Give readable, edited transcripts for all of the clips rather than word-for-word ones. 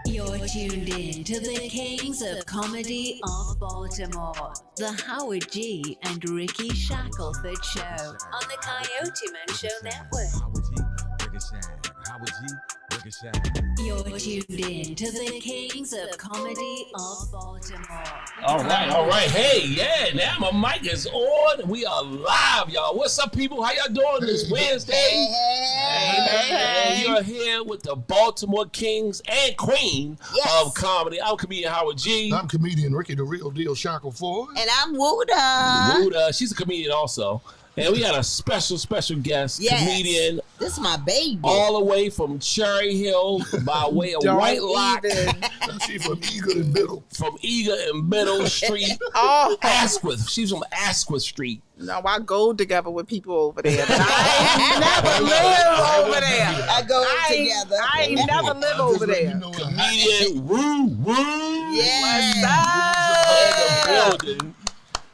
You're tuned in to the Kings of Comedy of Baltimore, the Howard G. and Rickey Shackleford Show on the Coyoteman Show Network. Howard G, Rickey Shackleford. Howard G, Rickey Shackleford. You're tuned in to the Kings of Comedy of Baltimore. All right. Hey, yeah, now my mic is on. We are live, y'all. What's up, people? How y'all doing this Wednesday? Hey. You're here with the Baltimore Kings and Queen of Comedy. I'm comedian Howard G. I'm comedian Rickey, the real deal Shackleford. And I'm Wooda. She's a comedian also. And we got a special guest, comedian. This is my baby. All the way from Cherry Hill by way of White Lock. She's from Eagle and Middle. From Eagle and Middle Street. Asquith. She's from Asquith Street. No, I go together with people over there. But I ain't never live over there. I go together. I ain't never live over there. Comedian Woo. What's up?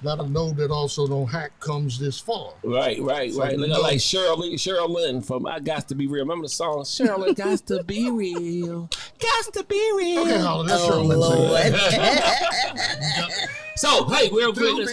Let them know that also no hack comes this far. Right. Look like Cheryl Lynn from I Got to Be Real. Remember the song? Cheryl Got to Be Real. Got to be real. Okay, Holly, that's Cheryl Lynn. So, hey, real quick, let's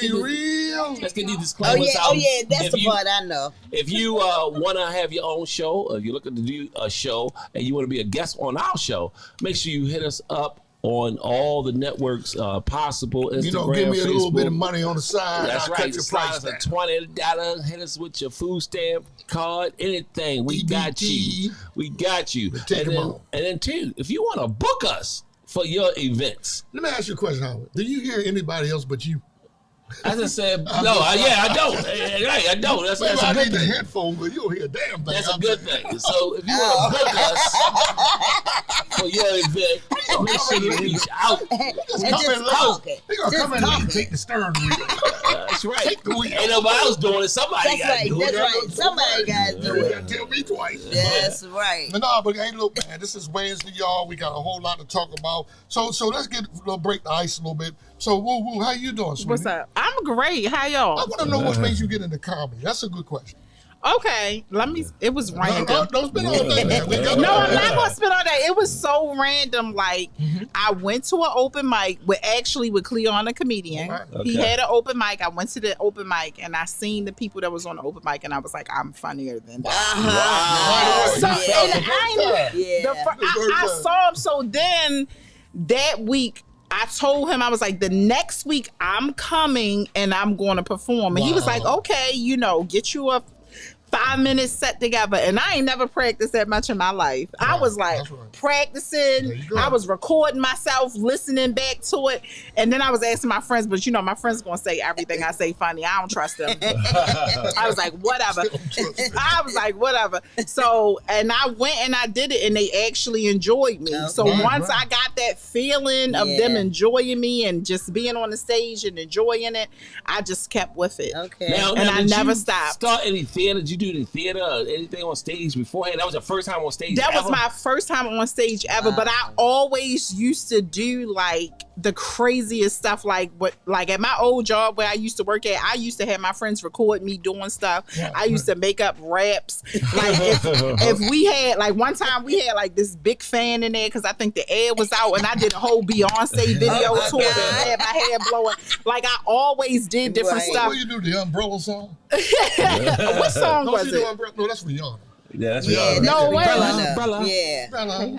get these disclaimers out. Oh, yeah, that's the part I know. If you want to have your own show, or you're looking to do a show, and you want to be a guest on our show, make sure you hit us up on all the networks possible. Instagram, give me a Facebook. little bit of money on the side. That's I'll right. cut your price Slide us a $20. Hit us with your food stamp card, anything. We got you. And then too, if you want to book us for your events. Let me ask you a question, Howard. Do you hear anybody else but you? As I said, I don't. I don't. That's a I good need the thing. headphone, but you don't hear a damn thing. That's a good thing. So if you want to book us for your event, make sure you reach out. And just talk it. They're going to come in and take the steering wheel. That's right. Take the wheel. Ain't nobody else doing it. Somebody got to do it. That's right. Somebody got to do You it. got to tell me twice. That's right. But hey, look, man, this is Wednesday, y'all. We got a whole lot to talk about. So let's break the ice a little bit. So, Woo, how you doing, sweetie? What's up? I'm great. How y'all? I want to know what made you get into comedy. That's a good question. Okay, it was random. Don't spend all day, man. No, I'm not going to spend all day. It was so random. Like, I went to an open mic with Cleon, a comedian. Right. He had an open mic. I went to the open mic, and I seen the people that was on the open mic, and I was like, I'm funnier than that. I saw him. So then that week, I told him, I was like, the next week I'm coming and I'm going to perform. And he was like, okay, get you a 5-minute set together. And I ain't never practiced that much in my life. I was like practicing. I was recording myself, listening back to it. And then I was asking my friends, but my friends going to say everything I say funny. I don't trust them. I was like, whatever. So, and I went and I did it and they actually enjoyed me. So once I got that feeling of them enjoying me and just being on the stage and enjoying it, I just kept with it. Okay. Now, I never stopped. Start any theater? Did you do any theater or anything on stage beforehand? That was your first time on stage That ever? was my first time on stage ever, but I always used to do like the craziest stuff, like at my old job where I used to work at, I used to have my friends record me doing stuff. I used to make up raps. Like if we had, like one time we had like this big fan in there because I think the air was out and I did a whole Beyonce video to it and had my hair blowing. Like I always did different stuff. What you do, the Umbrella song? What song was it? No, that's Rihanna. Yeah, that's No, wait. Umbrella. Yeah. No,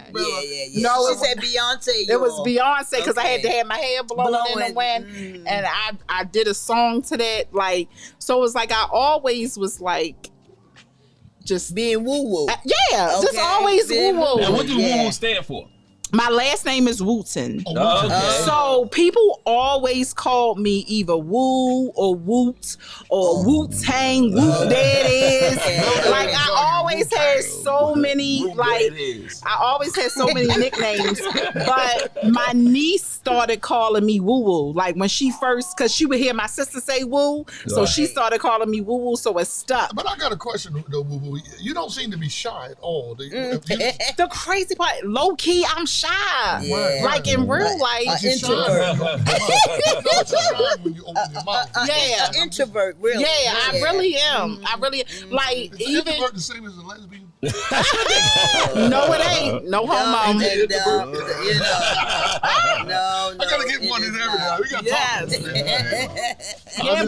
it said Beyonce. It was Beyonce because I had to have my hair blowing in the wind, and I did a song to that. Like, so it was like I always was like just being woo woo. Just always woo woo. And what do woo woo stand for? My last name is Wooten. Oh, okay. So people always called me either Woo or Woot or Wu-Tang, Woot that is. Like I always had so many nicknames. But my niece started calling me Woo Woo. Like when she first, because she would hear my sister say Woo, so she started calling me Woo Woo, so it stuck. But I got a question though, Woo Woo. You don't seem to be shy at all. The crazy part, low key, I'm shy. shy. Yeah. Like in real life. Introvert. When you open your mouth. Yeah. Introvert, really. Yeah, I really am. I really like Is even. introvert the same as a lesbian? No, it ain't. No homo. No. I gotta get one in there now. We gotta talk. Yeah,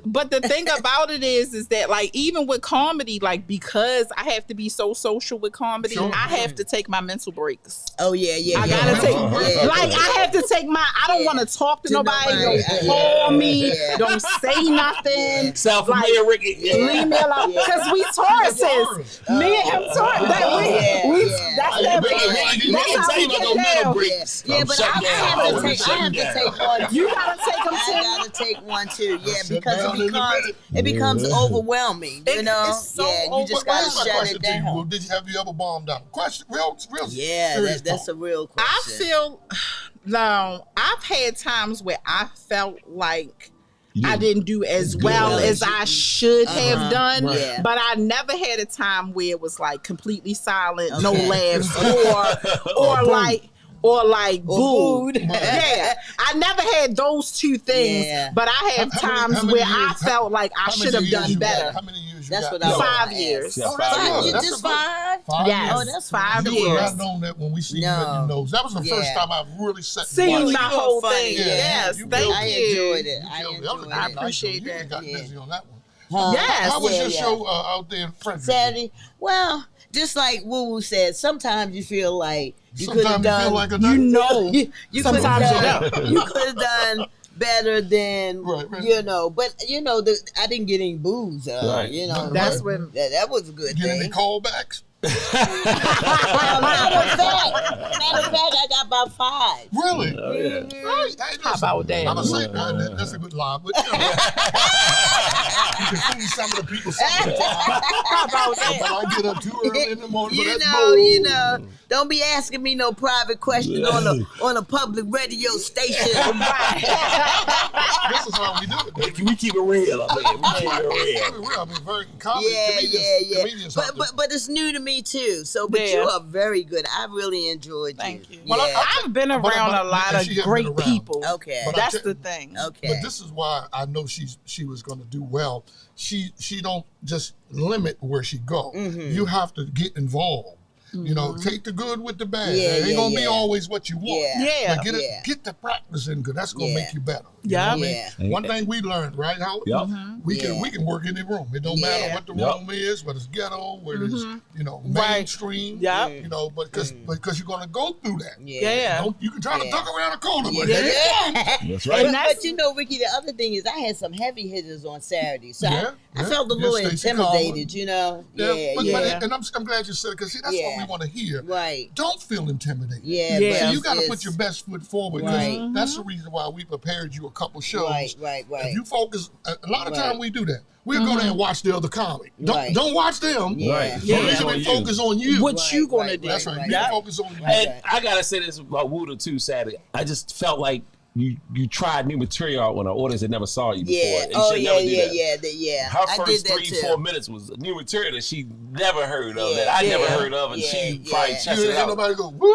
but the thing about it is that like even with comedy, like because I have to be so social with comedy, Sure. I have to take my mental breaks. Oh yeah. I gotta take, like I have to take my. I don't want to talk to nobody. Don't call me. Don't say nothing. Sound familiar, Ricky? Leave me alone. Because we Tauruses. Me and him Taurus. That's that. That's how we get down. Yeah, but I have to take one. You gotta take them I too. gotta take one too. Yeah, because it becomes overwhelming. You know. It's so You just gotta shut it down. Well, have you ever bombed out? Question, real Yeah, serious that's talk. a real I question. feel no. I've had times where I felt like I didn't do as well as I should have done, Yeah. but I never had a time where it was like completely silent, no laughs, or like booed. Yeah, I never had those two things, Yeah. but I have How many times where I years- felt like I How many should have years done you got? better. How many years you That's got? what I was 5 gonna years. ask. Yeah, Oh, that's five good. years. You That's just a good- 5? 5 Yes. years. Oh, that's 5 You years. would have known that when we see you No. at your nose. That was the first Yeah. time I really sat Seen and my watched whole funny. thing. Yeah. Yes, You thank I you. enjoyed it. you. I That was a enjoyed good I it. night, appreciate though. You that. got Yeah. busy on that one. Yes. How was your yeah. show out there in Frederick? Saturday. Well, just like Woo Woo said, sometimes you feel like you could have Sometimes you done. feel like a You nut. know. you could Sometimes you have done. You could have done better than Right. you know. But you know, I didn't get any booze. Right. You know, That's that, when- that was a good Get any thing. callbacks? Matter of fact, I got about 5. Really? How about that? I'm gonna say that's a good lie, but you know, you can fool some of the people sometimes. How about But that? I get up too early in the morning. You but that's know, bull. don't be asking me no private question on a public radio station. This is how we do it. Hey, we keep it real up here. We keep it real. I mean, very comedy. Yeah. Comedians out there. But it's new to me too. So, but Yeah. you are very good. I really enjoyed you. Thank you. Well, Yeah. I've been around a lot yeah, of she has great been around. people. Okay. But That's the thing. Okay. But this is why I know she was going to do well. She don't just limit where she go. Mm-hmm. You have to get involved. You know, take the good with the bad. Yeah, it ain't gonna be yeah. always what you want. Yeah. But Yeah. get the practice in, because that's gonna Yeah. make you better. You Yeah. know what I mean? Yeah. One thing we learned, right, Howard? Yep. We Yeah. can work in the room. It don't matter what the Yep. room is, whether it's ghetto, whether it's Right. mainstream. Yep. You know, because you're gonna go through that. Yeah. You can try to Yeah. duck around the corner, but Yeah. there you go. That's right. And that's- But you know, Ricky, the other thing is I had some heavy hitters on Saturday, so Yeah, I yeah. felt a Yeah, little Stacey intimidated. You know, yeah. But and I'm glad you said it, because see, that's what Yeah. we want to hear. Right. Don't feel intimidated. Yeah. Yeah. but So you got to it's- put your best foot forward. 'Cause Right. That's the reason why we prepared you a couple shows. Right. If you focus, a lot of Right. time we do that. We'll go there and watch the other comic. Right. Don't watch them. Yeah. Right. Yeah. Focus on focus on you. What Right, you gonna right, do? That's right. right, You right. focus on you. And I gotta say this about Wooda too, Saturday. I just felt like you tried new material out when an audience had never saw you before. Yeah. And Oh she yeah, never did yeah, that. yeah. Her I did first that 3-4 too. minutes was new material that she never heard of, Yeah. that I never Yeah. heard of, and Yeah, she yeah. probably You checked didn't it hear out. nobody go, woo!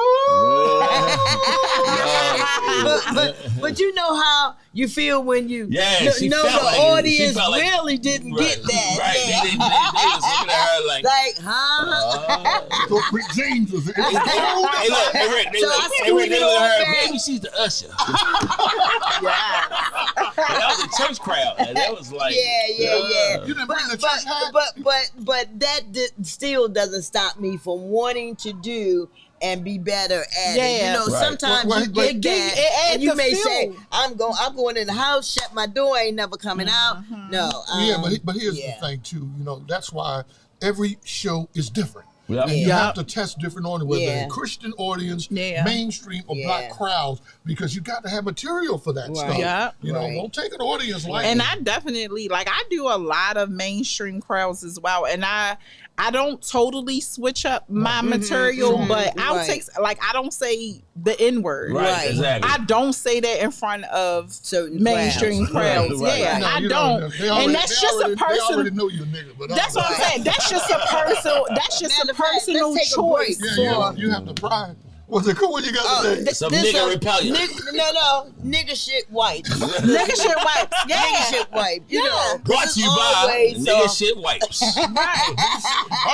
But you know how you feel when you Yeah, she know felt the like it. She audience felt like- really didn't Right. get that. Right. Yeah. They was looking at her like, Huh? So Rick James was it. hey, look, hey, Rick, they So look, I hey, Rick, screwed they it look at all her, back. maybe she's the usher. That was a church crowd, and that was like, Yeah. You didn't bring the church hat? But that still doesn't stop me from wanting to do and be better at it. You Yeah. know, Right. sometimes Well, you it get give- that, it adds and you the may feel. say, I'm going in the house, shut my door, ain't never coming out. No. Yeah, but here's yeah. the thing too. You know, that's why every show is different. yeah. And you Yeah. have to test different audience, whether Yeah. they're Christian audience, Yeah. mainstream, or black Yeah. crowds, because you got to have material for that Right. stuff. Yeah. You know, Right. don't take an audience like And I definitely I do a lot of mainstream crowds as well, and I don't totally switch up my material, but I'll Right. take I don't say the N word. Right, Right. exactly. I don't say that in front of Certain mainstream crowds. Right. Yeah, No, I you don't. They already, And that's just a They already person. know you're a nigga, but That's what I'm saying. That's just a personal. That's just Matter a of fact, personal let's take a choice. break. Yeah, you have the pride. What's it called? What you got today? Some nigga repellent. Nigga shit wipes. Nigga shit wipes. Yeah. Nigga shit wipes. You know. Brought to you by nigga shit wipes. Right.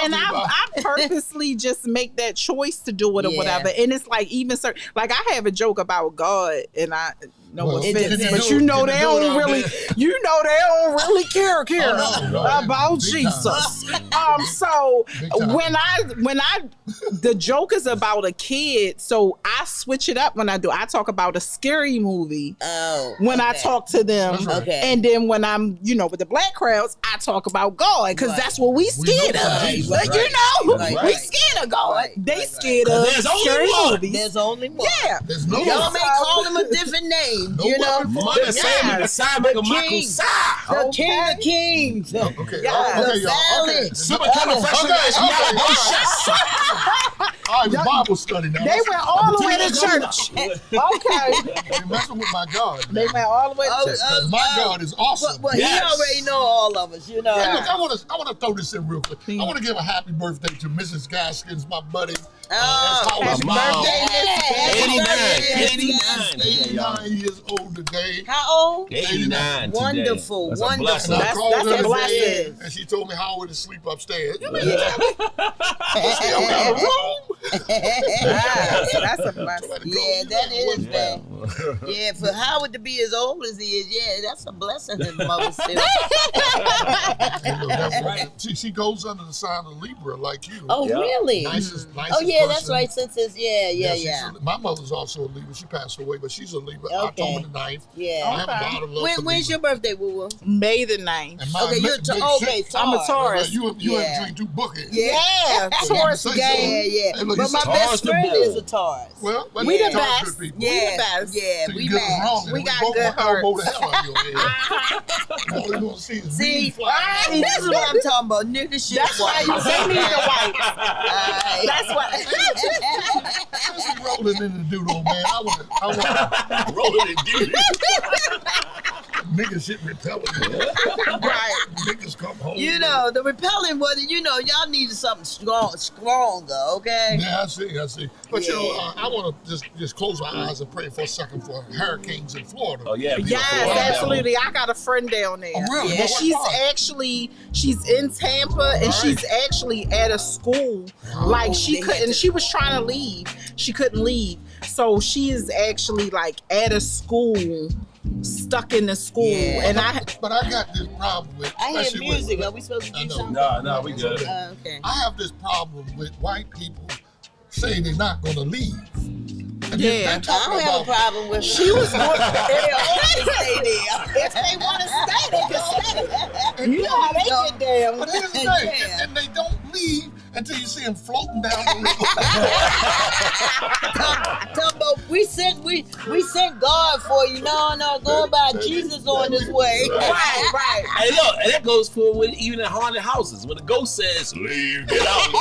And I purposely just make that choice to do it or whatever. And it's like even certain, like I have a joke about God, and I no offense, but they don't really care about Jesus. So when I the joke is about a kid, so I switch it up when I do. I talk about a scary movie when I talk to them, and then when I'm with the black crowds, I talk about God because that's what we scared of. We scared of God. They scared of scary movies. There's only one. Yeah, y'all may call them a different name. The King of Kings. Okay, all right, Bible study now. They went all the way to church. Okay. You're messing with my God. They went all the way to church. My God is awesome. Well, he already know all of us, Hey, look, I want to throw this in real quick. I want to give a happy birthday to Mrs. Gaskins, my buddy. Happy birthday, 89 years old today. How old? 89 today. Wonderful. That's a blessing. And I called her a today, blessing. and she told me how to sleep upstairs. That's a blessing. Yeah, that is, man. Yeah, for Howard to be as old as he is, that's a blessing his mother still. That's right. She goes under the sign of Libra like you. Oh, really? Nicest Yeah, person. that's right. Since it's My mother's also a Libra. She passed away, but she's a Libra. Okay. October the 9th. Yeah. I have a lot of love for When's Libra. your birthday, Woo Woo? May the 9th. Okay, you're Taurus. I'm a Taurus. You have drink 2 buckets. Yeah, Taurus gang. Yeah. Hey, look, But my best friend is a Taurus. Well, We the Taurus best. good people. We the best. Yeah, So we you get us wrong, match. and We got both good gonna elbow hearts. the hell out of your head. All you gonna see is See, weed fly. this is what I'm talking about. Nigga shit. That's why they need the whites. Alright. That's why. This is rolling in the doodle, man. I want Rolling in dude. niggas shit repellent. Right. Niggas come home. The repellent was, y'all needed something stronger, okay? Yeah, I see. But I want to just close my eyes and pray for a second for hurricanes in Florida. Oh yeah. Yes, absolutely. I got a friend down there. Oh, really? Yeah, What she's in Tampa, and she's actually at a school. Like she was trying to leave. She couldn't leave. So she is actually like at a school, stuck in the school. Yeah. But I got this problem with. I hear especially music. with- Are we supposed to do something? No, we good. Okay. I have this problem with white people saying they're not going to leave. And Yeah. they're I talking don't have a about- problem with She was going They always stay there. if they want to stay, they can stay. You know how they get down. But here's the thing, Yeah. and they don't leave until you see them floating down the river. Tumbo, we sent God for you. No, go about Jesus on his way. Right. Hey, look, and that goes for even in haunted houses. When the ghost says, leave, get out.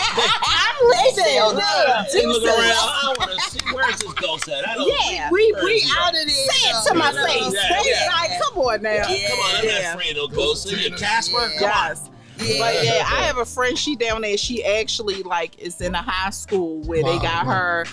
They look around, I want to see, where's this ghost at? I don't Yeah. We out of there. Say it to my face. Yeah. Like, come on now. Yeah. Come on, I'm not afraid of no ghosts. Are you Casper? Yeah. Come on. Yes. But yeah, I have a friend. She down there. She actually is in a high school where they got her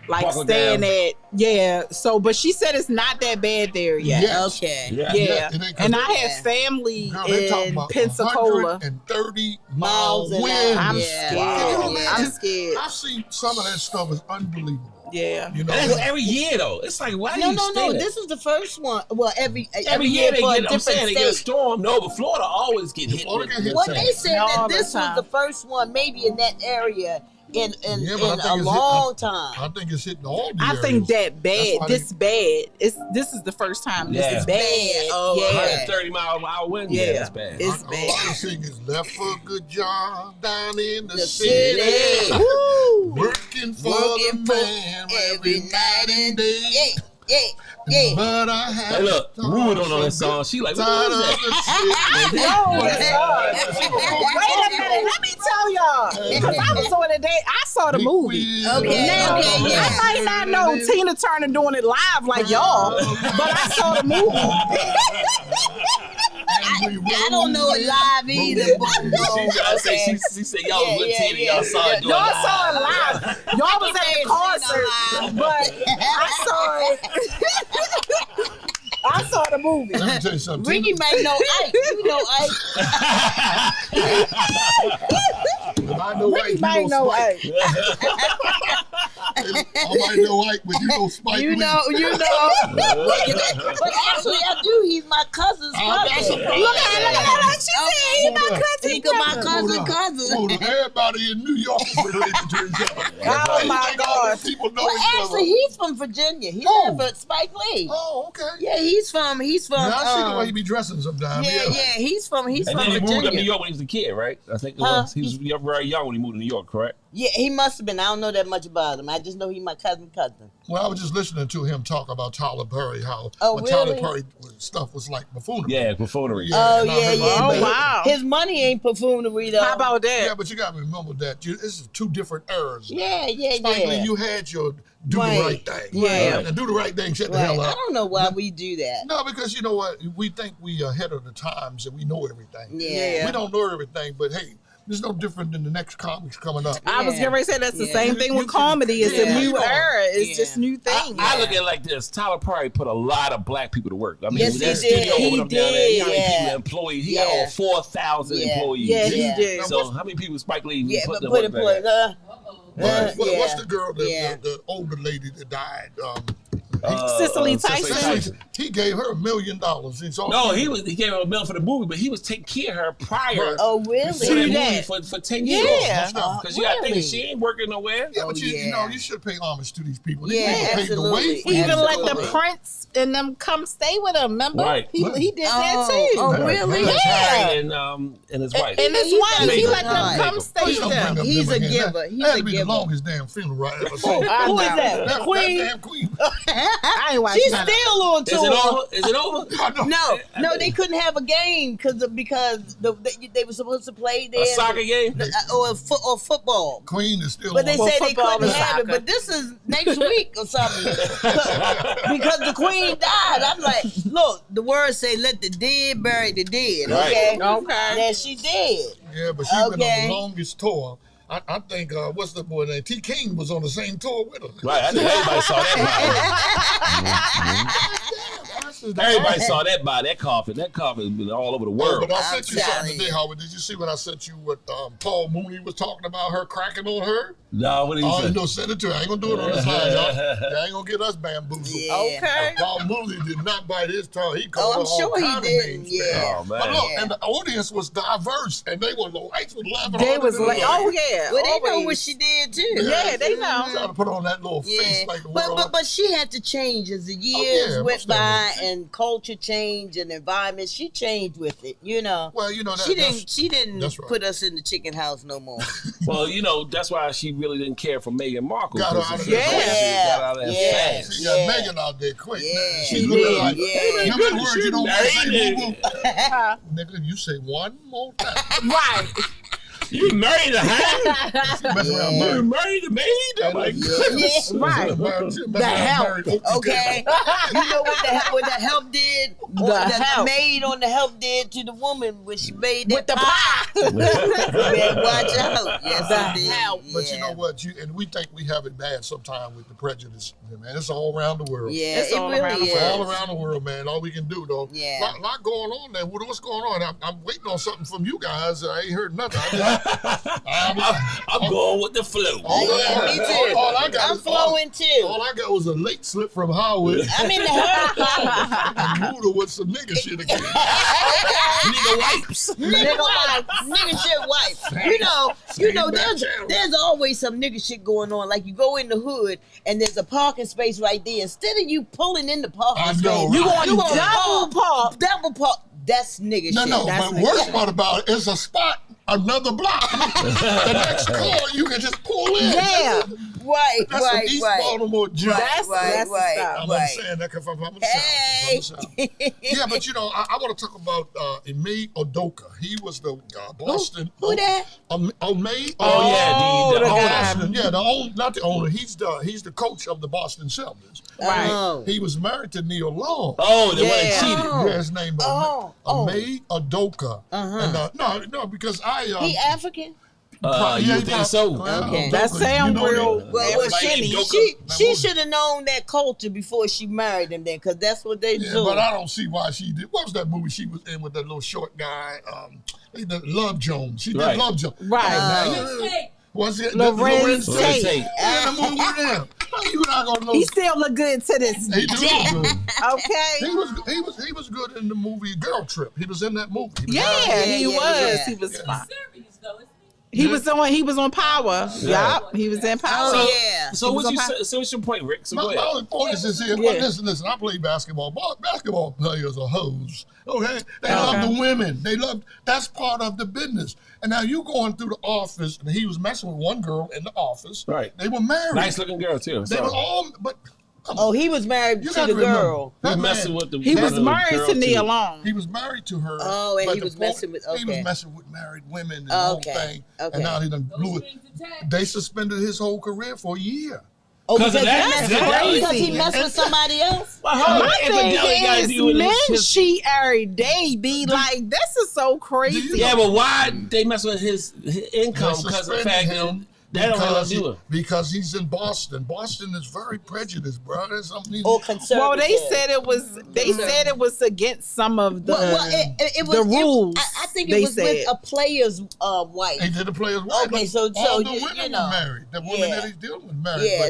Buckle staying down. at. Yeah. So, but she said it's not that bad there yet. Yeah. Okay. Yeah. it ain't- And I have family Girl, they're talking in about Pensacola. 130 Miles mile an wind. hour. I'm Yeah. scared. Can you I'm imagine? scared. I've seen some of that stuff is unbelievable. Yeah. You know, And that's every year though. It's like, why do No. you stay there? This is the first one. Well, every year they for a get, I'm saying different they get a state. storm. No, but Florida always get hit. Florida with get hit. it. Well, they said All that this the was time. the first one, maybe in that area in Yeah, but I think a it's long hitting- time. I think it's hitting all the I think areas. that bad. That's why This bad. This is the first time this Yeah. is bad. Bad. Oh, yeah. 130 mile an hour wind. Yeah. Yeah, that's bad. It's All bad. I can sing is left for a good job down in the, The city. city. Woo! Working for Working the for man every night and day. Yeah. But I have Hey, look, Rue don't know that song. She like, what tired is of that? the shit. No, wait a minute. Let me tell y'all. Because I was on the day. I saw the movie. Okay, Now, okay, yeah. I might not know Tina Turner doing it live like y'all, but I saw the movie. I don't know it live either. She said y'all was with Tina. Y'all saw it. Y'all saw it live. Y'all was at the concert, but I saw it. I saw the movie. Let me tell you something. Ricky might know Ike. You know Ike. If I know Ricky Ike, might you know know Spike. Ike. I might know Ike, but you know Spike. You know. But actually, I do. He's my cousin's cousin. Look at her. She said he's my cousin. He my cousin. Everybody in New York is related to each other. Oh my God. People know Well, each other. actually, he's from Virginia. He's from Spike Lee. Oh, okay. Yeah, he's from. Yeah, I see the way he be dressing sometimes. Yeah. He's from And then he Virginia. moved up to New York when he was a kid, right? I think it was. He was very young when he moved to New York, correct? Yeah, he must have been. I don't know that much about him. I just know he's my cousin. Well, I was just listening to him talk about Tyler Perry, how Oh, when Tyler really? Perry stuff was like buffoonery. Yeah, buffoonery. Oh, and I yeah. remember- Oh, But wow. His money ain't buffoonery, though. How about that? Yeah, but you got to remember that this is two different eras. Yeah. Spike Lee, you had your do Right. the right thing. Yeah. And do the right thing, shut the Right. hell I up. don't know why we do that. No, because you know what? We think we are ahead of the times and we know everything. Yeah. We don't know everything, but hey, there's no different than the next comics coming up. I was getting ready to say that's the Yeah. same thing with You- comedy. It's a yeah. new era. It's Yeah. just new things. I look at it like this. Tyler Perry put a lot of black people to work. I mean, Yes, with he that studio did. opened He up down there, did, how many yeah. people employed? He got Yeah. over 4,000 Yeah. employees. Yeah, Yeah. he did. So how many people Spike Lee Yeah, put but to put work it, back put there? What's yeah. the girl, Yeah. the older lady that died? Cicely Tyson. He gave her $1 million. It's all No, he gave her $1 million for the movie, but he was taking care of her prior Oh, to really? that movie that. for 10 years. Yeah. Because you got to think Really? she ain't working nowhere. Yeah, but Oh, you know, yeah. you should pay homage to these people. Yeah, They paid the absolutely. way for He you. even let the Absolutely. Prince and them come stay with him. Remember? Right. He did that too. Oh, really? Prince Yeah. Harry and his wife. And his He's wife, he Jamaican. let them come stay Please with don't bring them. up He's them a again. giver. He's That had a to be the giver. longest damn funeral I ever seen. I Who is know. that? That Queen? damn queen. I ain't watching She's that. still on Is it tour. over? Is it over? I know. No, they couldn't have a game because they were supposed to play there. A soccer game? Or football. Queen is still But they on. Well, said they football couldn't and have it. soccer. But this is next week or something. Because the queen died. I'm like, look, the words say let the dead bury the dead. Okay. Right. Okay. That she did. Yeah, but she's been on Okay. the longest tour. I think, what's the boy name? T. King was on the same tour with her. Right, I think everybody saw that. Everybody saw that by that coffin. That coffin has been all over the Oh, world. but I sent you something telling today, you. Howard. Did you see what I sent you? What Paul Mooney was talking about her cracking on her? No, what did he Oh, say? no, send it to her. I ain't gonna do it on this line, y'all. Y'all ain't gonna get us bamboozled. Yeah. Okay. Paul Mooney did not bite his tongue. He Oh, called I'm her all sure he kind of didn't. names, Yeah. Oh, man. But look, Yeah. and the audience was diverse, and the whites was laughing. They harder was than like, the oh blacks. yeah. Well, they know always. what she did too. Yeah, they know. Trying to put on that little face Yeah, like the world. but she had to change as the years yeah, went most by definitely. and culture changed and environment. She changed with it, you know. Well, you know that. She didn't that's right. put us in the chicken house no more. Well, you know, that's why she really didn't care for Meghan Markle. Got her 'cause out of she there. got out of there Yeah. fast. She got Yeah. Megan out there quick. Yeah. She She looking did, like, yeah. remember the words you don't want to say, Married boo-boo? Uh, Nigga, you say one more time. right. You married a huh? Mess around You married. married a maid? Oh my God. Yeah. Right. The help, okay? You know what the help did? The maid on the help did to the woman when she made that With the pie. Man, watch out. Yes, The it did. help. But you know what? And we think we have it bad sometimes with the prejudice. Man, it's all around the world. Yeah, It's it all really around the is. It's all around the world, man. All we can do, though. Yeah. Lot going on there. What's going on? I'm waiting on something from you guys. I ain't heard nothing. I'm going with the flow. Yeah, me too. All I got I'm is- flowing too. All I got was a late slip from Howard. I'm in the hurricane. And Muda with some nigga shit again. Nigga wipes. Nigga wipe. Nigga shit wipe. You know, there's always some nigga shit going on. Like you go in the hood and there's a parking space right there. Instead of you pulling in the parking I space, know, you right? want Double park. double park. That's nigga shit. No, That's but worst part about it is a spot another block. The next car you can just pull in. Yeah. Right, That's some East Baltimore job. That's the stuff. I'm saying that because I'm from the South. Yeah, but I want to talk about Ime Udoka. He was the Boston. Who that? Ime. The Boston. Yeah, not the owner. He's the coach of the Boston Celtics. Right. He was married to Neil Long. Oh, the one that cheated. Yeah, his name Ime Udoka. And, no, because He African? You think so? Okay. That sound real. Well, Everybody she should have known that culture before she married him then, because that's what they do. But I don't see why she did. What was that movie she was in with that little short guy? Love Jones. She did Love Jones. Right. Was it Lorenz Tate? Yeah, the movie with him. How you not gonna know? He still look good to this He do day. look good. Okay. He was good in the movie Girl Trip. He was in that movie. He was. He was fine. Serious though, isn't he? He was on Power. Yup. He was in Power. So what's your point, Rick? So My only point is here. Yeah. Listen. I play basketball. Basketball players are hoes. Okay, they love the women. That's part of the business. And now you going through the office, and he was messing with one girl in the office. Right. They were married. Nice looking girl too. They were all, but. He was married You to gotta the girl. He messing with the. He was the married girl to Neil too. Long. He was married to her. Oh, and but he the was point- messing with. He was Okay. messing with married women and the whole thing. Okay. And now he done blew it. They suspended his whole career for a year. Oh, 'Cause of that? because he messed with somebody else? My thing is, men cheat every day. Be like, this is so crazy. Yeah, but why they mess with his income? They Because of the suspended fact him that they don't have nothing to do with. because he's in Boston. Boston is very prejudiced, bro. There's something. Or conservative? Well, they said it was. They said it was against some of the it was, the rules. I think they it was said. with a player's wife. He did the players' wife. Okay, so all the you women know. were married. The women that he's dealing with married. Yeah,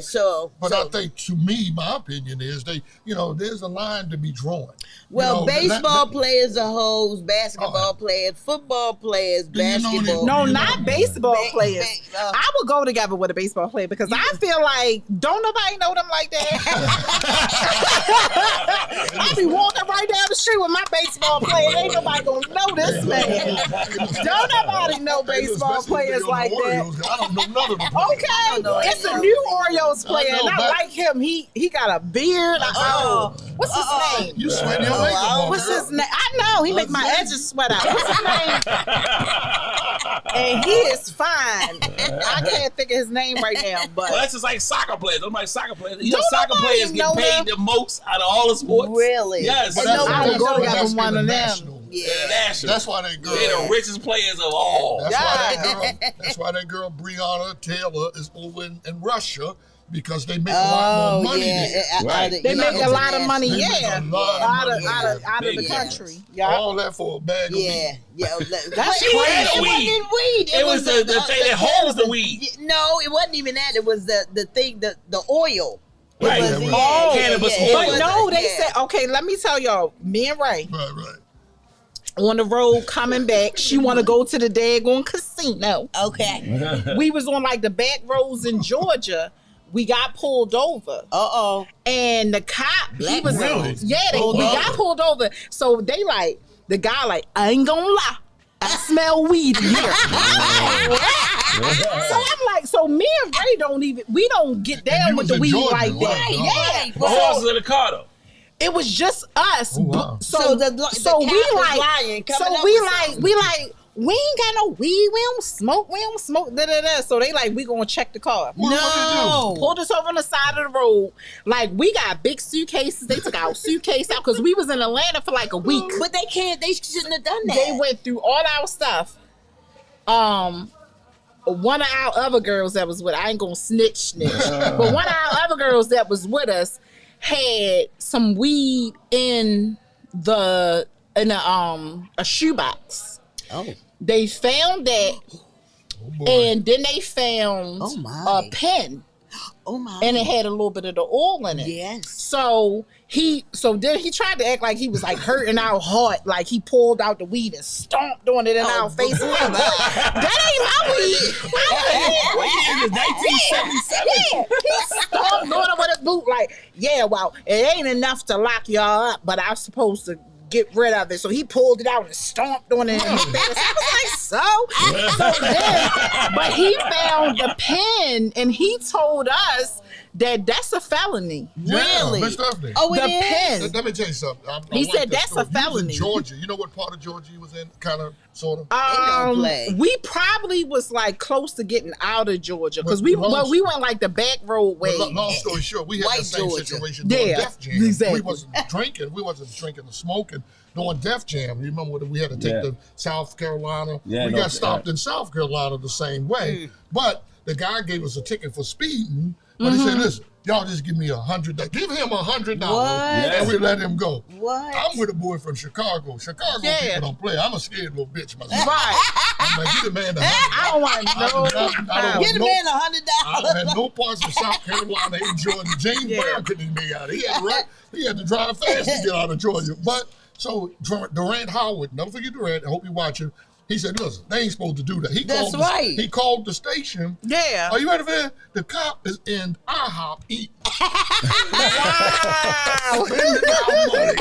But I think, to me, my opinion is there's a line to be drawn. Well, baseball players are hoes, basketball players, football players, basketball. No, not baseball players. uh, I would go together with a baseball player because I feel like don't nobody know them like that. I be walking right down the street with my baseball player. Ain't nobody gonna know this man. Don't nobody know baseball players like that. I don't know none of them. Okay, it's a new Orioles player, and I like him. He got a beard. What's his name? You sweat your makeup off, What's girl. his name? I know he make my edges sweat out. What's his name? And he is fine. I can't think of his name right now, but Well, that's just like soccer players. Nobody soccer players. You know, Don't soccer nobody players know get paid them. the most out of all the sports. Really? Yes. But I would go together with one of them. international. International. That's why that girl. They're the richest players of all. That's why that girl Breonna Taylor is over in Russia, because they make a lot more money there. Right. they make a lot of money. They make Yeah, a lot of money out of the Big country. All that for a bag of weed. That's It wasn't It weed. wasn't weed. It was the thing that holds the weed. No, it wasn't even that. It was the thing, the oil. It Right. was, Cannabis it oil. But no, wasn't- they said okay. Let me tell y'all, me and Ray Right. on the road coming back. She want to go to the daggone casino. Okay. We was on like the back roads in Georgia. We got pulled over. And the cop, he was Really? we got pulled over. So they like the guy like, I ain't gonna lie, I smell weed in here. So I'm like, so me and Ray we don't get down you with was the in weed Georgia, like right? that. Right. But who else was in the car though? It was just us. Oh, wow. So the cat we was like, lying, coming so up we with like, something. we like, we ain't got no weed. We don't smoke. Da, da, da. So they like, we gonna check the car. No. Pulled us over on the side of the road. Like, we got big suitcases. They took our suitcase out because we was in Atlanta for like a week. But they shouldn't have done that. They went through all our stuff. One of our other girls that was with, I ain't gonna snitch, but one of our other girls that was with us had some weed in a shoebox. Oh. They found that, and then they found a pen. Oh my. And it had a little bit of the oil in it. Yes. So then he tried to act like he was like hurting our heart, like he pulled out the weed and stomped on it in our face. That ain't my weed. What year is it? 1977? Yeah, he stomped on it with his boot, like, yeah, well, it ain't enough to lock y'all up, but I'm supposed to get rid of it. So he pulled it out and stomped on it. And I was like, then, but he found the pen and he told us that that's a felony. Really? Miss Stephanie. Oh, it The is? pen. Let me tell you something. He said that's story. a felony. You was in Georgia. You know what part of Georgia you was in? Kind of, sort of. don't play. We probably was like close to getting out of Georgia because we Well, we went like the back road way. Long story short, we had White the same Georgia. situation during Yeah, Def Jam. exactly. We wasn't drinking. We wasn't drinking or smoking during Def Jam. You remember when we had to take the South Carolina? Yeah, we no, got stopped in South Carolina the same way. But the guy gave us a ticket for speeding. But he said, listen, y'all just give me $100. Give him $100. What? And we let him go. What? I'm with a boy from Chicago. Chicago people don't play. I'm a scared little bitch myself. Right. I'm like, get the man $100. I don't want no. Get the man I $100. had no parts of South Carolina in Georgia. James Brown couldn't even get out. He had to drive fast to get out of Georgia. But so Durant Howard, don't forget Durant. I hope you watching. He said, listen, they ain't supposed to do that. That's right. He called the station. Yeah. Are you ready for that? The cop is in IHOP eating. Wow. Spending our money.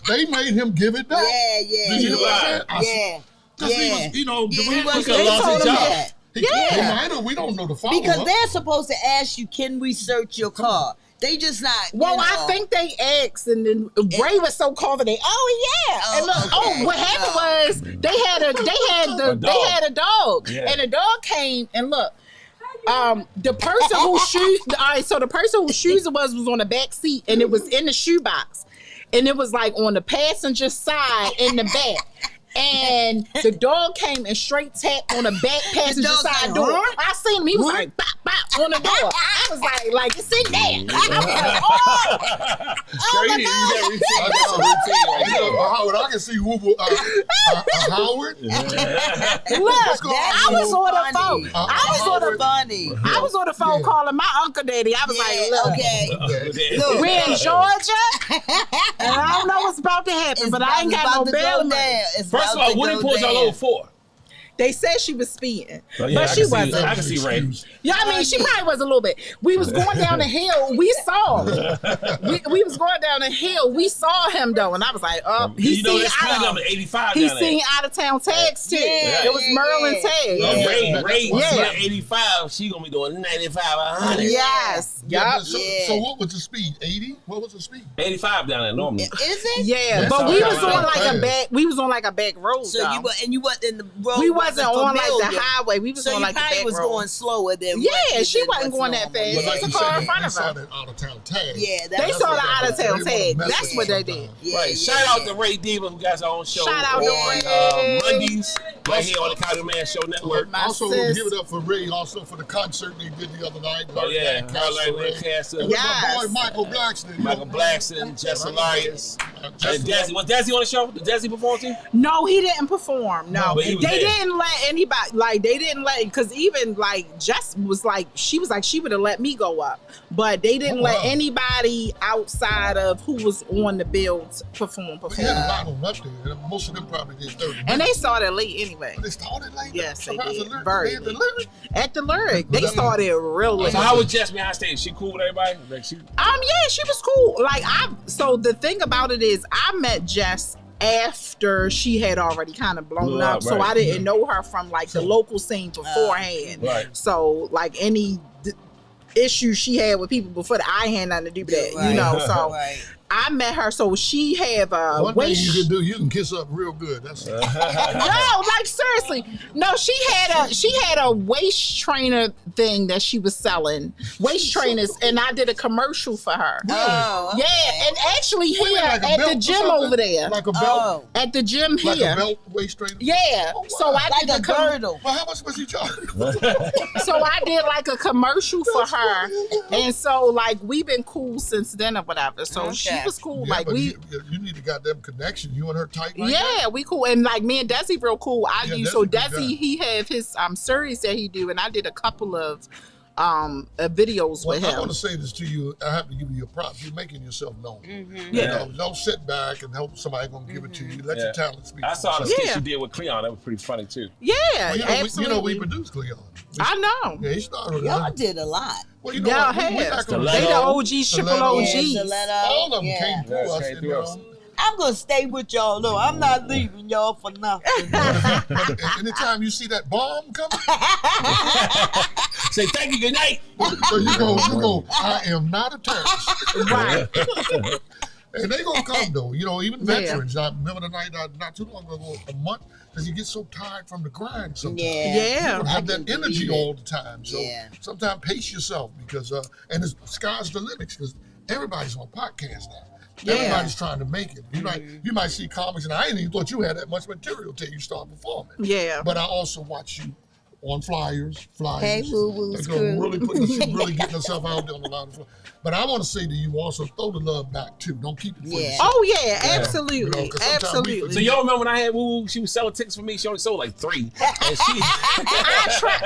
They made him give it back. Did you know what I'm saying? Because he was, you know, Durant was could've lost his job. that. he might have. We don't know the follow-up. Because they're supposed to ask you, can we search your car? They just not. Well, you know. I think they asked, and then Ray was so confident. Oh yeah, and look, okay. what happened was they had a dog, Yeah. and the dog came and look. The person whose shoes, all right, so the person whose shoes it was on the back seat, and it was in the shoebox, and it was like on the passenger side in the back. And the dog came and straight tapped on the back passenger dog side like, door. huh? I seen him. He was like, bop, bop, on the door. I was like, it's in there. I was like, oh. Crazy. You got routine. You know, Howard, I can see Howard. Look, I was on the phone. I was on the phone calling my Uncle Daddy. I was like, look, Okay. Look, we're in Georgia, and I don't know what's about to happen, but I ain't got no bail money. First of all, what he pulled y'all over for? They said she was speeding, Oh, yeah, but I she can see- wasn't. I can see Ray. Yeah, I mean, she probably was a little bit. We was going down the hill. We saw. We was going down the hill. We saw him though, and I was like, oh, he You know, seen that's kind out of number 85 He down there. seen out of town tags too. Yeah, It was yeah, Merlin yeah. tags. Ray, Yeah. 85, she gonna be doing 95, 100. Yes. yeah, Yup. so what was the speed? 80? What was the speed? 85 down there normally. Is it? Yeah, That's but all we right. was on like a Yeah. back. We was on like a back road. So though. you wasn't in the road. We wasn't on like the familiar. highway. We was So on you like the probably back was road. going slower than. Yeah, what she than wasn't what's going that normal. fast. But like It's a you car said, in front they of saw her. that out of town tag. Yeah, They that's saw what the they- out of town They tag. wanna mess That's with what they you did. sometimes. Yeah, Right. yeah, Shout out yeah. to Ray Diva who got his own show Shout out to on Ray. Mondays right here on the Coyoteman Show Network. My Also, sis. give it up for Ray, also for the concert they did the other night. Oh yeah, Larry Caroline Lancaster. Lancaster, And with Yes. my boy Michael Blackston. Michael Blackson, Jess Elias, and Jesse- Desi. Was Desi on the show? Did Desi perform too? No, he didn't perform. No, But he was they there. didn't let anybody. Like they didn't let because even like Jess was like she would have let me go up, but they didn't Oh, let wow. anybody outside of who was on the bill perform. We had a lot of them up there. Most of them probably did 30 And they minutes. started late anyway. They started like Yes, they Surprise did. alert. Very They had the late. lyric. At the lyric, they that- started real late. So how was Jess behind stage? She cool with everybody? Like she? Yeah, she was cool. Like so the thing about it is I met Jess after she had already kind of blown Blew up. up, So right. I didn't know her from like the local scene beforehand. Right. So like any issues she had with people before that, I had nothing to do with that, you know. So Right. I met her. So she have a One thing waist. you can do, you can kiss up real good. That's it. No, like seriously. No, she had a waist trainer thing that she was selling. Waist trainers, and I did a commercial for her. Oh. Yeah, and actually Wait a here minute, like a at belt the or gym something? over there. Like a belt? Oh. At the gym Like here. a belt waist trainer? Yeah. Oh, wow. So I Like did a girdle. Well, how much was he charging? So I did like a commercial for her. And so like we've been cool since then or whatever. So she Okay. was cool. Yeah, Like but we you need to goddamn connection. You and her tight like that? yeah, we cool. And like me and Desi real cool. I Yeah, do Desi so good guy. Desi he have his series that he do and I did a couple of videos Well, with I him. want to say this to you. I have to give you your props. You're making yourself known. Mm-hmm. You know, don't sit back and hope somebody gonna give it to you. Let Yeah. your talent speak. I for saw the itself. skit Yeah. she did with Cleon. That was pretty funny too. Yeah, Well, you absolutely. know, we produced Cleon. I know. Yeah, he started. Y'all did a lot. Well, you know, Y'all what, we have. not gonna Stiletto. They the OG, triple Stiletto. OGs. Yeah, Stiletto. all of them Yeah. came through Yeah, us. came And, through us. I'm gonna stay with y'all. No, I'm not leaving y'all for nothing. But anytime you see that bomb coming, Say thank you, good night. so you go, I am not a terrorist. Right. And they gonna come though, even veterans. I remember the night not too long ago, a month, because you get so tired from the grind sometimes. Yeah. You don't have that energy all the time. So Yeah. sometimes pace yourself because and the sky's the limit because everybody's on podcast now. Yeah. Everybody's trying to make it. You might see comics, and I ain't even thought you had that much material till you start performing. Yeah. But I also watch you on flyers. Hey, woo-woo's That girl crew. really getting herself out there on a lot of flyers. But I want to say to you also, throw the love back too. Don't keep it for Yeah. yourself. Oh yeah, absolutely, 'cause sometimes we absolutely. forget. So y'all remember when I had Woo? She was selling tickets for me. She only sold like 3, and she.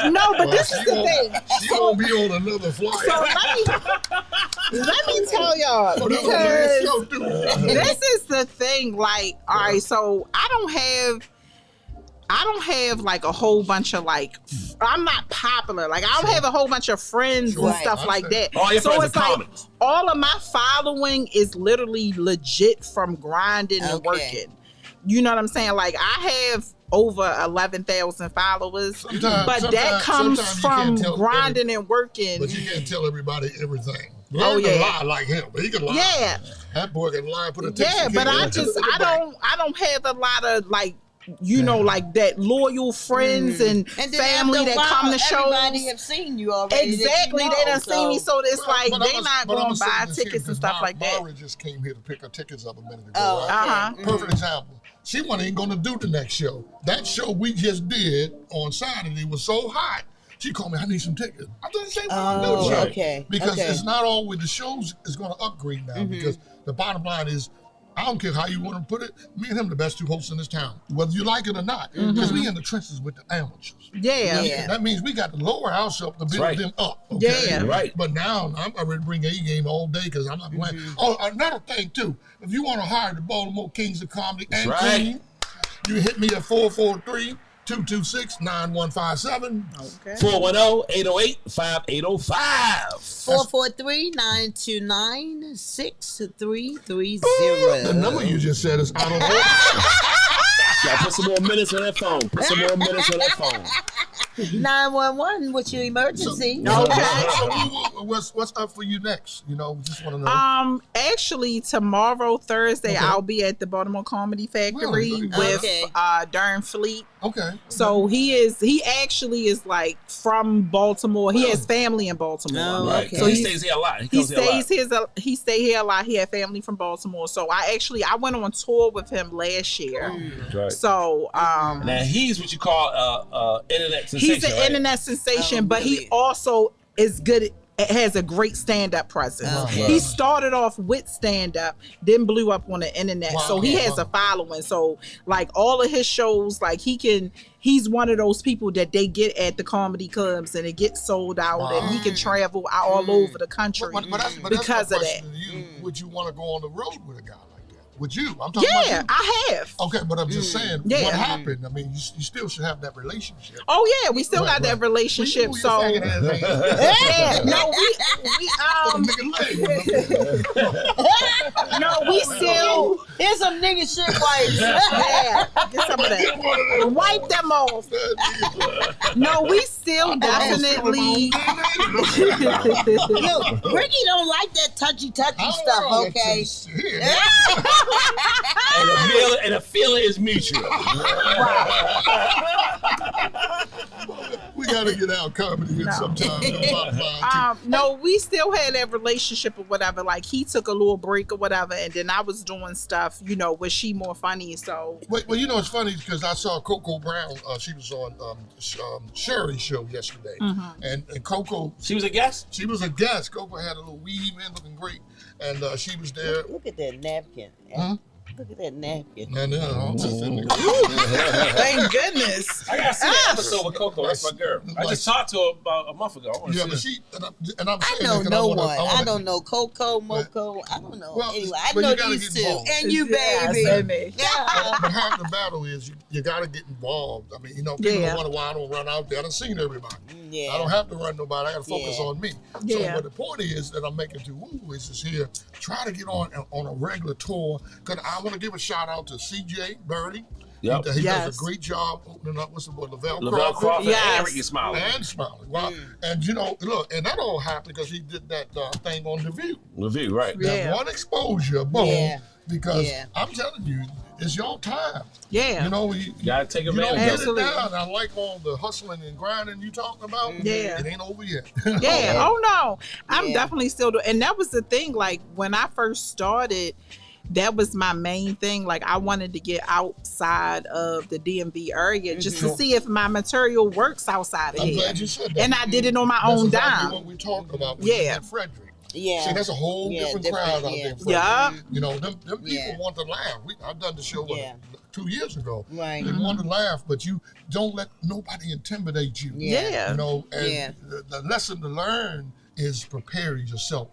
No, but this is the thing. She won't be on another flyer. So let me tell y'all, Oh, that's what last show do. this is the thing. Like, all right, so I don't have like a whole bunch of I'm not popular. Like I don't have a whole bunch of friends and Right. stuff like that. All your So friends it's are like comics. all of my following is literally legit from grinding and Okay. working. You know what I'm saying? Like I have over 11,000 followers, but that sometimes comes you from can't tell grinding and working. But you can't tell everybody everything. Oh, Learn to yeah. lie like him, but he can lie. Yeah. That boy can lie. Put a text. Yeah, but I don't have a lot of like that loyal friends and And then family after a that while, come to shows. everybody have seen you already. Exactly, they done seen me, so it's like But they not gonna buy tickets and stuff like that. Mara just came here to pick her tickets up a minute ago. Oh, right? okay. Perfect example. She wasn't even going to do the next show. That show we just did on Saturday was so hot. She called me, I need some tickets. I didn't say what to do. okay. Because Okay. it's not always the shows is going to upgrade now. Because the bottom line is, I don't care how you want to put it. Me and him, the best 2 hosts in this town, whether you like it or not. Because we in the trenches with the amateurs. Yeah. Yeah. That means we got to lower ourselves to build right. them up. Okay? Yeah. Right. But now I'm ready to bring A game all day because I'm not playing. Oh, another thing too. If you want to hire the Baltimore Kings of Comedy and right. Queen, you hit me at 443-226-9157. Okay. 410-808-5805. 443-929-6330. The number you just said is out of order. Yeah, put some more minutes on that phone. Put some more minutes on that phone. 911, what's your emergency? So what's up for you next? Just want to know. Actually, tomorrow, Thursday, Okay. I'll be at the Baltimore Comedy Factory Really? with Okay. Darren Fleet. Okay. So he actually is like from Baltimore. He has family in Baltimore. Oh, Right. okay. So he stays here a lot. He stay here a lot. He had family from Baltimore. So I went on tour with him last year. Right. So Now he's what you call internet sensation. he's an right? internet sensation, Oh, but really? he also is good. Has a great stand-up presence. Okay. He started off with stand-up, then blew up on the internet. Wow. So he has a following. So like all of his shows, like he's one of those people that they get at the comedy clubs and it gets sold out, and he can travel all over the country But that's because my of that. question to you. Would you want to go on the road with a guy like that? Would you? I'm talking about Yeah, you. I have. Okay, but I'm just saying, Yeah. what happened? I mean, you still should have that relationship. Oh yeah, we still got that relationship. So yeah, no, we still. Here's some nigga shit wipes. Yeah, get some of that. Wipe them off. No, we still definitely. Yo, Ricky don't like that touchy stuff, okay? And a feeling is mutual. We gotta get out comedy in sometime. No, we still had that relationship or whatever. Like he took a little break or whatever, and then I was doing stuff, was she more funny? So Well, it's funny because I saw Coco Brown. She was on Sherry's show yesterday, and Coco. She was a guest? She was a guest. Coco had a little weave in, looking great, and she was there. Look at that napkin. Look at that napkin. And thank goodness. I got to see that episode with Coco. That's my girl. I just talked to her about a month ago. I want to yeah, see but her. I'm I saying know that 'cause no wanna- one. I wanna- don't know Coco, Moco. I don't know. Well, Anyway, I but know you gotta these get two. involved. And you, Yeah, baby. baby. Yeah. But half the battle is you got to get involved. I mean, people Yeah. wonder why I don't run out there. I've seen everybody. Yeah. I don't have to run nobody. I got to focus on me. Yeah. So, but the point is that I'm making to Woo is just here, try to get on a regular tour. Because I want to give a shout out to CJ Birdie. Yep. He Yes. does a great job opening up. What's the boy? Lavelle Lavelle Crawford Yes. and Rickey Smiley. And Smiley. Wow. And you know, look, and that all happened because he did that thing on The View. The View, right? Yeah. That one exposure, boom. Yeah. Because Yeah. I'm telling you, it's your time. Yeah. You know, you Gotta take you don't advantage get of it. Absolutely. it down. I like all the hustling and grinding you talking about. Yeah. It ain't over yet. Yeah. Oh no, I'm Yeah. definitely still doing. And that was the thing. Like when I first started, that was my main thing. Like I wanted to get outside of the DMV area just to see if my material works outside of I'm here. glad you said that. And I did it on my That's own exactly dime. what we talked about when Yeah. we had Frederick. Yeah. See, that's a whole Yeah, different crowd out different, there. yeah. Frederick. Yeah. You know, them people Yeah. want to laugh. I've done the show Yeah. 2 years ago. Right. They want to laugh, but you don't let nobody intimidate you. Yeah. You know, and Yeah. the lesson to learn is prepare yourself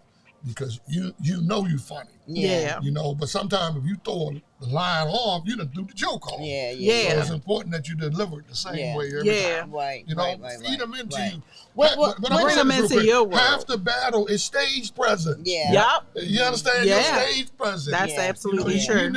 because you know you funny. Yeah. You know, but sometimes if you throw the line off, you done do the joke off. Yeah. Yeah. So it's important that you deliver it the same Yeah. way every Yeah. time. Right. You know, right. feed them into right. you. What- But I'm what- gonna Bring say them this real into quick. your world. Half the battle is stage presence. Yeah. Yep. You understand? Yeah. Your stage presence. That's Yeah. absolutely Yeah. true. Even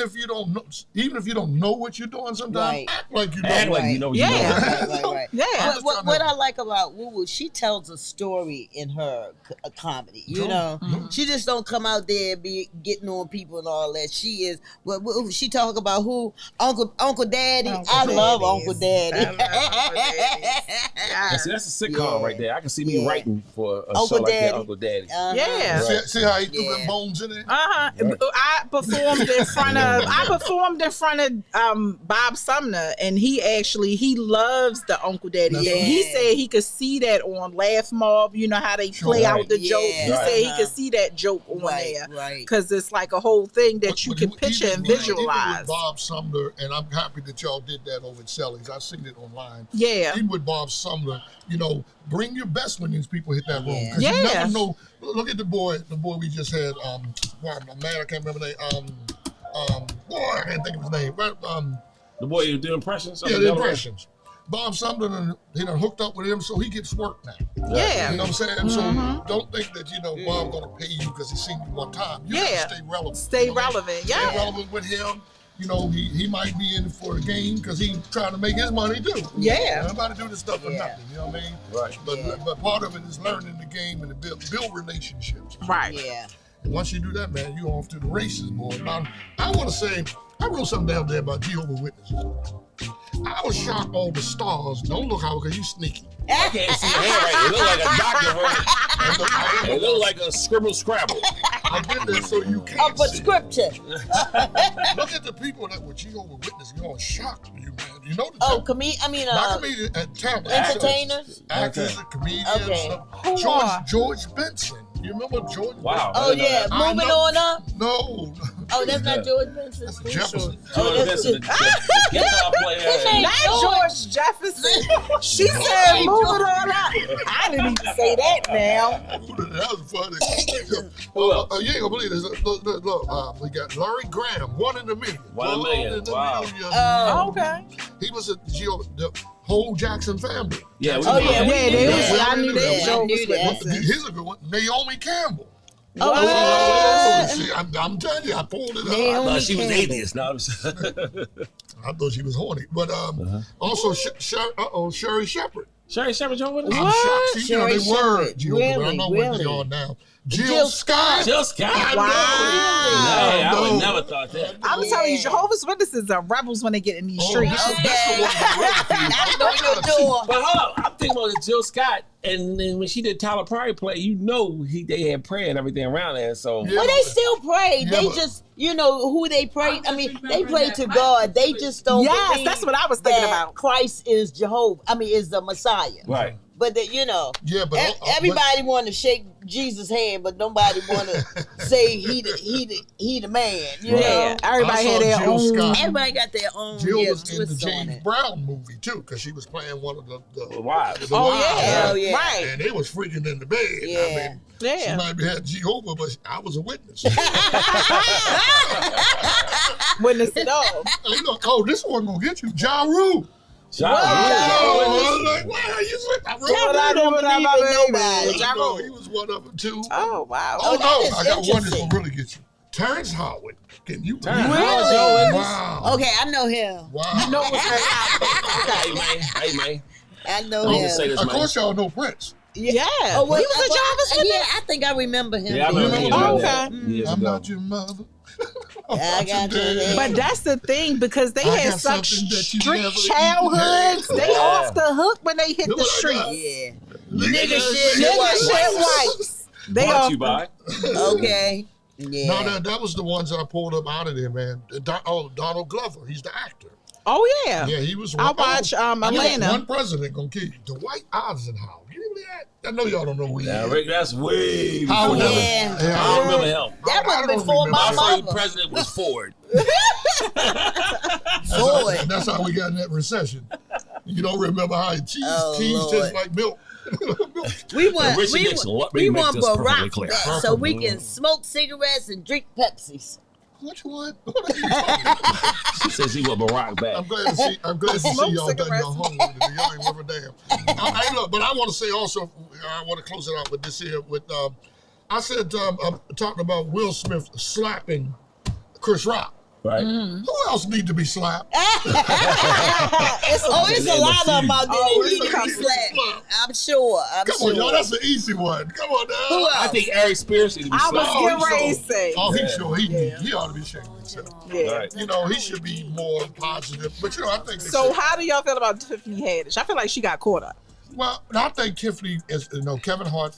if you don't know what you're doing, sometimes Right. act like you know. Act like Right. you know what Yeah. you're doing. Right. Yeah. just What, trying what to- I like about Woo Woo, she tells a story in her comedy. You True. know, Mm-hmm. she just don't come out there and be getting on people and all that. She is. What she talk about? Who Uncle Daddy? Uncle I love Daddies. Uncle Daddy. I love Uncle Daddies. And see, that's a sitcom Yeah. right there. I can see me Yeah. writing for a Uncle show like that, Daddy. Uncle Daddy. Yeah. Right. See how he threw Yeah. them bones in there? I performed in front of Bob Sumner, and he loves the Uncle Daddy. That's And right. he said he could see that on Laugh Mob. You know how they play Right. out the joke. He Yeah. said he Uh-huh. could see that joke on Right, there right. because it's like a whole thing that you But can even picture and with- visualize. Even with Bob Sumner, and I'm happy that y'all did that over at Selly's. I've seen it online. Yeah. Even with Bob Sumner, you know, bring your best when these people hit that room. Because you Yeah. never know. Look at the boy we just had. Wow, I'm mad I can't remember the name. Boy, I can't think of his name. But, The boy who do impressions? yeah, the impressions. Bob Sumner, he done hooked up with him, so he gets work now. Yeah. You know what I'm saying? So don't think that, Bob's going to pay you because he's seen you one time. You Yeah. got to stay relevant. Stay you know? relevant, Stay yeah. relevant with him. You know, he might be in for the game because he's trying to make his money too. Yeah. Nobody do this stuff for Yeah. nothing. You know what I mean? Right. But part of it is learning the game and to build relationships. Right. Yeah. And once you do that, man, you off to the races, boy. Now, I want to say, I wrote something down there about Jehovah's Witnesses. I was shocked all the stars. Don't look how because you sneaky. I can't see your handwriting. It look like a doctor wrote it. It look like a scribble scrabble. I did this so you Up can't for see. scripture. Look at the people that were Jehovah's Witnesses. You're gonna shock you, man. You know the Oh, not comedian, talent. entertainers. Actors, Okay. comedians. Okay. Who are? George Benson. You remember George? Wow. Oh yeah, I moving know- on up. No. Oh, that's not George Benson. That's Jefferson. Oh, George that's Benson, the guitar player. His name- Not George Jefferson. She said, "Move it on up." I didn't even say that now. That was funny. Who else? You ain't gonna believe this. Look, we got Larry Graham, 1 in a million. 1 in a million. Wow. Oh. Okay. He was the whole Jackson family. Yeah, we Oh, know yeah, that. we Yeah, knew they that. was. I knew Yeah, they I Joe knew was that. with Here's a good one. Naomi Campbell. Oh, See, I'm telling you, I pulled it up. Naomi I thought she was Campbell. atheist. No, I thought she was horny. But also, Sherry Shepherd. Sherry Shepherd, Joe, what is I'm it? shocked. See, Sherry they were Shepherd. Jill, but I'm Really, not with really? y'all now. Jill Jill Scott. Jill Scott. I Wow. Hey, I would know. never thought that. I'm telling you, Jehovah's Witnesses are rebels when they get in these Oh, streets. this the one that I know your door. But hold on, I'm thinking about the Jill Scott, and then when she did Tyler Perry play, they had prayer and everything around there. So Yeah. Well, they still pray. Yeah, They but- just, who they pray. I mean, they pray to God. They just don't Yes, believe that's what I was thinking that about. Christ is Jehovah. I mean, is the Messiah. right. But that Yeah, but everybody want to shake Jesus' hand, but nobody want to say he the man. You Right. know, Yeah, everybody I had saw their Jill own. Scott. everybody got their own Jill was in the twist on James it. Brown movie too, because she was playing one of the Wives. the Oh wives. yeah, Oh, yeah. right. And they was freaking in the bed. Yeah. I mean, she Yeah. might be had Jehovah, but I was a witness. Witness it all. Hey, look, this one gonna get you. Ja Rule. Ja I Rule. was like, why are you slipping? I What I wrote do without my baby? it. Ja No, Rule. he was one of them too. Oh, wow. Oh, that no, is I got one that's interesting. gonna really get you. Terrence Howard. Can you Terrence believe Howard, that? Joe Willis. Wow. Okay, I know him. Wow. You know what's Hey, man. I know Let me him. just say this, Of man. course, y'all know Prince. Yeah. Oh, what, he was a Jarvis with yeah, I think I remember him. Yeah, I remember You hearing remember about that? that years I'm ago. not your mother. I got your name. But that's the thing, because they I had got such something that you strict never childhoods. eaten. They Yeah. off the hook when they hit You the know what I streets. got? Yeah. Nigga shit, Nigga white. shit whites. They Brought off you by. Okay. Yeah. No, that was the ones that I pulled up out of there, man. Donald Glover, he's the actor. Oh, yeah. Yeah, he was. I watch I got Atlanta. one president gonna kill you, Dwight Eisenhower. You know that? I know y'all don't know who he Yeah, is. Rick, that's way before Howard. them. Yeah. I don't remember him. That I was don't before remember. my My favorite mama. president was Ford. Boy. That's how we got in that recession. You don't remember how cheese Lord. tastes like milk. We want Richard Nixon, let me we make want this perfectly Barack clear. back so we can smoke cigarettes and drink Pepsis. What you want? What are you talking about? She says she want Barack back. I'm glad to see Smoke y'all done cigarettes. your homework. Y'all ain't worth a damn. Hey, look, but I want to say also, I want to close it out with this here. With I said, I'm talking about Will Smith slapping Chris Rock. Right? Who else need to be slapped? It's a lot of them out there that need to be slapped. I'm sure. Come on, y'all. That's an easy one. Come on now. Who else? I think Eric Spears need to be I was slapped. getting he ready to sure. say. Oh, he sure. He ought to be ashamed of himself. Yeah. Right. You know, he should be more positive. But, you know, I think... So how do y'all feel about Tiffany Haddish? I feel like she got caught up. Well, I think Tiffany, is, Kevin Hart,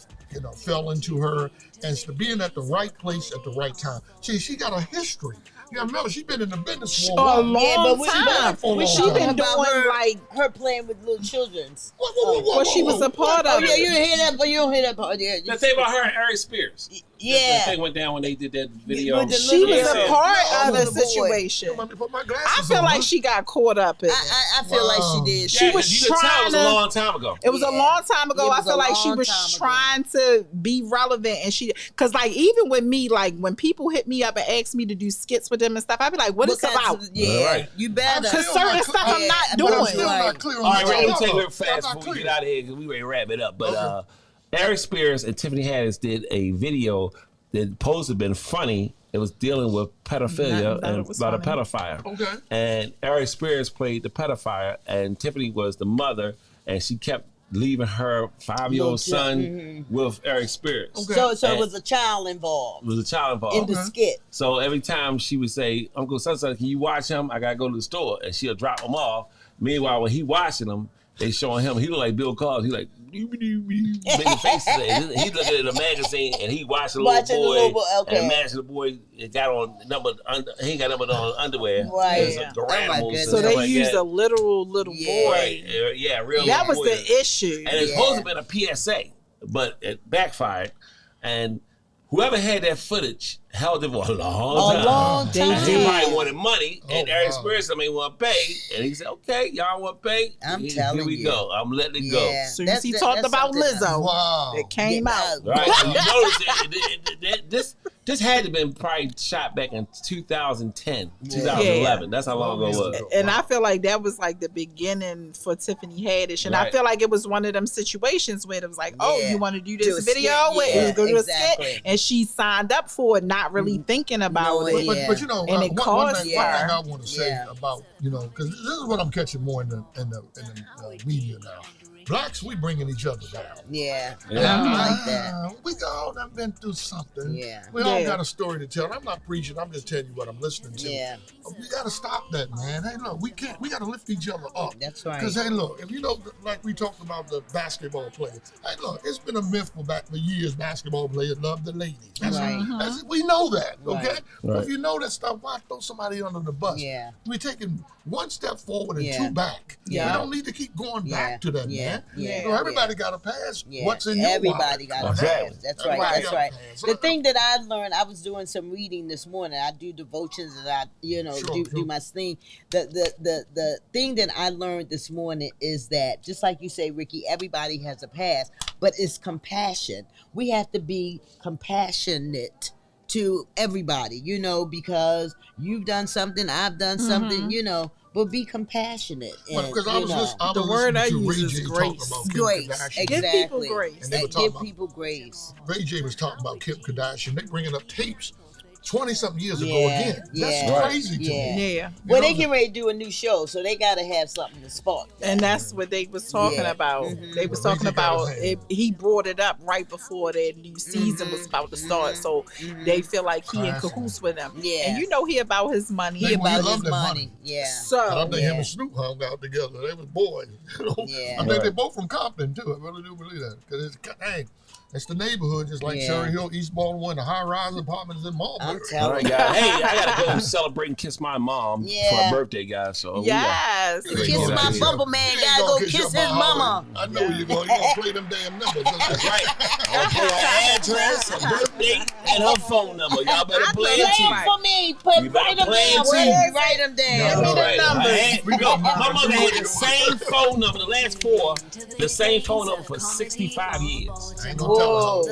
fell into her as to being at the right place at the right time. She got a history. Yeah, remember, she's been in the business for a A while. long but time. She been doing like her playing with little children's. what she was a part Oh of. yeah, you didn't hear that, but you don't hear that part. Yeah, The thing about her and Eric Spears. yeah. The thing went down when they did that video. With the She was Yeah. a part Yeah. of the Little boy. situation. Let me put my I glasses feel on, like huh? she got caught up in it. I feel like she did. She Yeah, was you could tell trying it was a to- long time ago. It was a Yeah. long time ago. It I was feel a like she long was time ago. trying to be relevant, and because like even with me, like when people hit me up and ask me to do skits with them and stuff, I'd be like, "What it's about?" Yeah, Right. you better. Because certain stuff I'm not Yeah, But I'm doing. still not clear on All right, what Ray, let me y'all take it real about. fast I'm before not we clear. get out of here because we ready to wrap it up. But Okay. Eric Spears and Tiffany Haddish did a video that supposed to have been funny. It was dealing with pedophilia Nothing but and it was about a funny. pedophile. Okay. And Eric Spears played the pedophile, and Tiffany was the mother, and she kept leaving her 5-year-old Little son with Eric Spears. Okay. So it And was a child involved It was a child involved. in the skit. So every time she would say, Uncle Sunset, can you watch him? I gotta go to the store. And she'll drop him off. Meanwhile, when he watching them, they showing him, he look like Bill Cosby. He like, making faces. And he looking at the magazine and he watching the Watching the little little boy. boy, okay. And imagine the boy got on he ain't got number on underwear. Right. There's Yeah. the Oh, my animals goodness. and So stuff they like used that. a literal little Yeah. boy. Right. Yeah, real That was little boy. the issue. And it's Yeah. supposed to have been a PSA, but it backfired. And whoever had that footage held it for a long time. A long They time. And he did. probably wanted money, and Oh, Eric wow. Spears ain't want to pay. And he said, okay, y'all want to pay? I'm Here telling we you. go. I'm letting it Yeah. go. As soon as he talked about something else. Lizzo, Wow. it came out. Right? And you notice that this had to have been probably shot back in 2010, 2011. That's how long ago it was. And I feel like that was like the beginning for Tiffany Haddish. And I Right. feel like it was one of them situations where it was like, oh, Yeah. you want to do Do this a video? skit, Where yeah, you go to exactly. a skit. And she signed up for it, not really thinking about Knowing it. it. But you know, And it one caused thing I her. want to say Yeah. about, because this is what I'm catching more in the media now. Blacks, we bringing each other down. Yeah. Yeah. I like that. We all done been through something. Yeah. We all Yeah. got a story to tell. I'm not preaching. I'm just telling you what I'm listening to. Yeah. We got to stop that, man. Hey, look, we can't. We got to lift each other up. That's right. Because, hey, look, if like we talked about the basketball players. Hey, look, it's been a myth for years basketball players love the ladies. Right. We know that, okay? Right. But Right. if you know that stuff, why throw somebody under the bus? Yeah. We're taking one step forward and Yeah. two back. Yeah. We don't need to keep going back to that, man. Yeah. Everybody got to pass Yeah. what's in your Everybody wallet. got to Exactly. pass. That's right. Everybody That's gotta right. pass. The thing that I learned, I was doing some reading this morning. I do devotions and I, do my thing. The thing that I learned this morning is that, just like you say, Ricky, everybody has a past, but it's compassion. We have to be compassionate to everybody, because you've done something, I've done something, but be compassionate. And, Because I was The word I listening to use Ray is J grace. talking about Kim Grace, Kardashian. Give exactly. people grace. And they were Give talking about people grace. Ray J was talking about Kim Kardashian. They bringing up tapes 20-something years ago Yeah, again. yeah, That's crazy to yeah. me. Yeah. Well, know, they get ready to do a new show, so they got to have something to spark that. And that's what they was talking Yeah. about. Mhm. They was Well, talking Ray J got about his hand. he brought it up right before their new season was about to start. So they feel like he in Classic. cahoots with them. Yeah. And he about his money. They He will about love About his that money. money. Yeah. And I so think him and Snoop hung out together. They was boys. Yeah. I think they're both from Compton, too. I really do believe that. Because it's the neighborhood, just like Yeah. Cherry Hill, East Baltimore, and the high-rise apartments in Marlboro. I'm All telling right, you. guys. Hey, I gotta go celebrate and kiss my mom for Yeah. her birthday, guys. So yes. You ain't Kiss gonna my kiss bumble your- man. you ain't Gotta gonna go kiss kiss your his mama. mama. I know you're gonna play them damn numbers. that's right. I'm gonna play her address, her birthday, and her phone number. Y'all better play it Play too. it for me. Put You better them play it down. too. Write them Yeah, down. no, Right. numbers. My mother had the same phone number, the last four, the same phone number for 65 years. I ain't gonna tell her how Whoa.